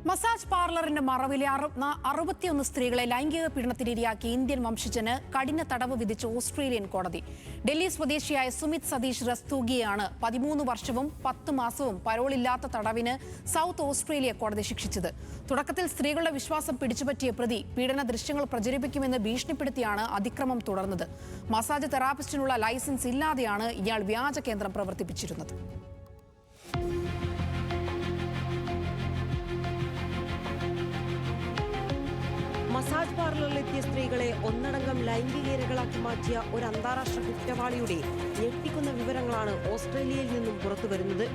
Massage പാർലറിന്റെ മറവിലെ 61 സ്ത്രീകളെ ലൈംഗിക പീഡനത്തിനിരയാക്കി Indian വംശജന് കഠിന തടവ് വിധിച്ച ഓസ്ട്രേലിയൻ കോടതി. ഡൽഹി സ്വദേശിയായ സുമിത് സതീഷ് റസ്തോഗിയെയാണ് 13 വർഷവും 10 മാസവും പരോളില്ലാത്ത തടവിന് സൗത്ത് ഓസ്ട്രേലിയ കോടതി ശിക്ഷിച്ചത്. തുടക്കത്തിൽ സ്ത്രീകളുടെ വിശ്വാസം പിടിച്ചുപറ്റിയ പ്രതി പീഡന ദൃശ്യങ്ങൾ പ്രചരിപ്പിക്കുമെന്ന് ഭീഷണിപ്പെടുത്തിയാണ് അതിക്രമം തുടർന്നത്. മസാജ് തെറാപ്പിസ്റ്റിനുള്ള ലൈസൻസ് ഇല്ലാതെയാണ് ഇയാൾ വ്യാജ കേന്ദ്രം പ്രവർത്തിപ്പിച്ചിരുന്നത്. മസാജ് പാർലറിലെത്തിയ സ്ത്രീകളെ ഒന്നടങ്കം ലൈംഗിക ഇരകളാക്കി മാറ്റിയ ഒരു അന്താരാഷ്ട്ര കുറ്റവാളിയുടെ ഞെട്ടിക്കുന്ന വിവരങ്ങളാണ് ഓസ്ട്രേലിയയിൽ നിന്നും പുറത്തുവരുന്നത്.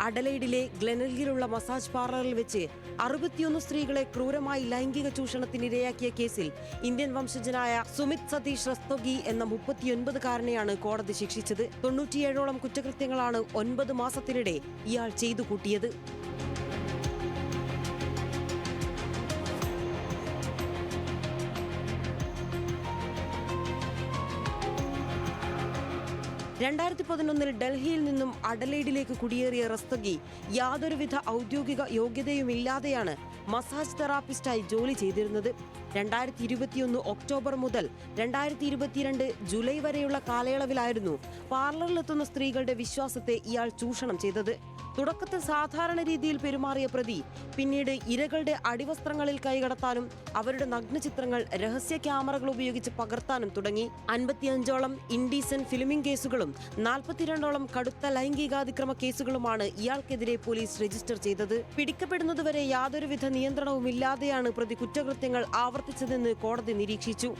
അഡലൈഡിലെ ഗ്ലെനൽഗിലുള്ള മസാജ് പാർലറിൽ വെച്ച് 61 സ്ത്രീകളെ ക്രൂരമായി ലൈംഗിക ചൂഷണത്തിനിരയാക്കിയ കേസിൽ ഇന്ത്യൻ വംശജനായ സുമിത് സതീഷ് റസ്തോഗി എന്ന 39-കാരനെയാണ് കോടതി ശിക്ഷിച്ചത്. 97ഓളം കുറ്റകൃത്യങ്ങളാണ് 9 മാസത്തിനിടെ ഇയാൾ ചെയ്തു കൂട്ടിയത്. ഡൽഹിയിൽ നിന്നും അഡലൈഡിലേക്ക് കുടിയേറിയ റസ്തോഗി യാതൊരുവിധ ഔദ്യോഗിക യോഗ്യതയുമില്ലാതെയാണ് മസാജ് തെറാപ്പിസ്റ്റായി ജോലി ചെയ്തിരുന്നത്. 2021 ഒക്ടോബർ മുതൽ 2022 ജൂലൈ വരെയുള്ള കാലയളവിലായിരുന്നു പാർലറിലെത്തുന്ന സ്ത്രീകളുടെ വിശ്വാസത്തെ ഇയാൾ ചൂഷണം ചെയ്തത്. തുടക്കത്തിൽ സാധാരണ രീതിയിൽ പെരുമാറിയ പ്രതി പിന്നീട് ഇരകളുടെ അടിവസ്ത്രങ്ങളിൽ കൈകടത്താനും അവരുടെ നഗ്നചിത്രങ്ങൾ രഹസ്യ ക്യാമറകൾ ഉപയോഗിച്ച് പകർത്താനും തുടങ്ങി. 55ഓളം ഇൻഡീസെന്റ് ഫിലിമിംഗ് കേസുകളും 42ഓളം കടുത്ത ലൈംഗികാതിക്രമ കേസുകളുമാണ് ഇയാൾക്കെതിരെ പോലീസ് രജിസ്റ്റർ ചെയ്തത്. പിടിക്കപ്പെടുന്നതുവരെ യാതൊരുവിധ നിയന്ത്രണവുമില്ലാതെയാണ് പ്രതി കുറ്റകൃത്യങ്ങൾ ആവർത്തിച്ചതെന്ന് കോടതി നിരീക്ഷിച്ചു.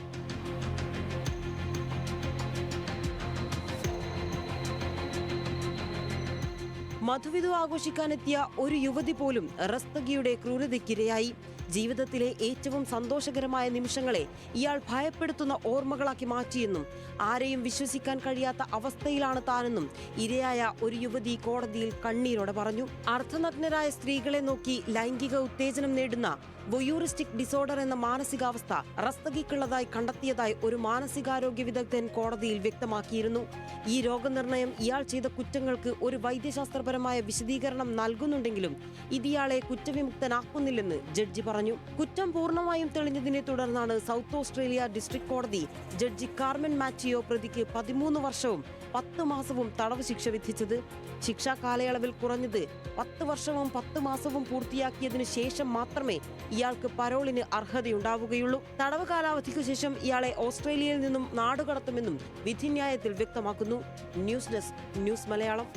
മധുവിധു ആഘോഷിക്കാനെത്തിയ ഒരു യുവതി പോലും റസ്തോഗിയുടെ ക്രൂരതയ്ക്കിരയായി. ജീവിതത്തിലെ ഏറ്റവും സന്തോഷകരമായ നിമിഷങ്ങളെ ഇയാൾ ഭയപ്പെടുത്തുന്ന ഓർമ്മകളാക്കി മാറ്റിയെന്നും ആരെയും വിശ്വസിക്കാൻ കഴിയാത്ത അവസ്ഥയിലാണ് താനെന്നും ഇരയായ ഒരു യുവതി കോടതിയിൽ കണ്ണീരോടെ പറഞ്ഞു. അർദ്ധനഗ്നരായ സ്ത്രീകളെ നോക്കി ലൈംഗിക ഉത്തേജനം നേടുന്ന വൊയൂറിസ്റ്റിക് ഡിസോർഡർ എന്ന മാനസികാവസ്ഥ റസ്തോഗിക്കുള്ളതായി കണ്ടെത്തിയതായി ഒരു മാനസികാരോഗ്യ വിദഗ്ധൻ കോടതിയിൽ വ്യക്തമാക്കിയിരുന്നു. ഈ രോഗനിർണയം ഇയാൾ ചെയ്ത കുറ്റങ്ങൾക്ക് ഒരു വൈദ്യശാസ്ത്രപരമായ വിശദീകരണം നൽകുന്നുണ്ടെങ്കിലും ഇതിയാളെ കുറ്റവിമുക്തനാക്കുന്നില്ലെന്ന് ജഡ്ജി പറഞ്ഞു. കുറ്റം പൂർണ്ണമായും തെളിഞ്ഞതിനെ തുടർന്നാണ് സൗത്ത് ഓസ്ട്രേലിയ ഡിസ്ട്രിക്ട് കോടതി ജഡ്ജി കാർമെൻ മാറ്റിയോ പ്രതിക്ക് 13 വർഷവും 10 മാസവും തടവ് ശിക്ഷ വിധിച്ചത്. ശിക്ഷാ കാലയളവിൽ കുറഞ്ഞത് 10 വർഷവും 10 മാസവും പൂർത്തിയാക്കിയതിനു ശേഷം മാത്രമേ ഇയാൾക്ക് പരോളിന് അർഹതയുണ്ടാവുകയുള്ളൂ. തടവ് കാലാവധിക്കു ശേഷം ഇയാളെ ഓസ്ട്രേലിയയിൽ നിന്നും നാടുകടത്തുമെന്നും വിധിന്യായത്തിൽ വ്യക്തമാക്കുന്നു. News desk news Malayalam.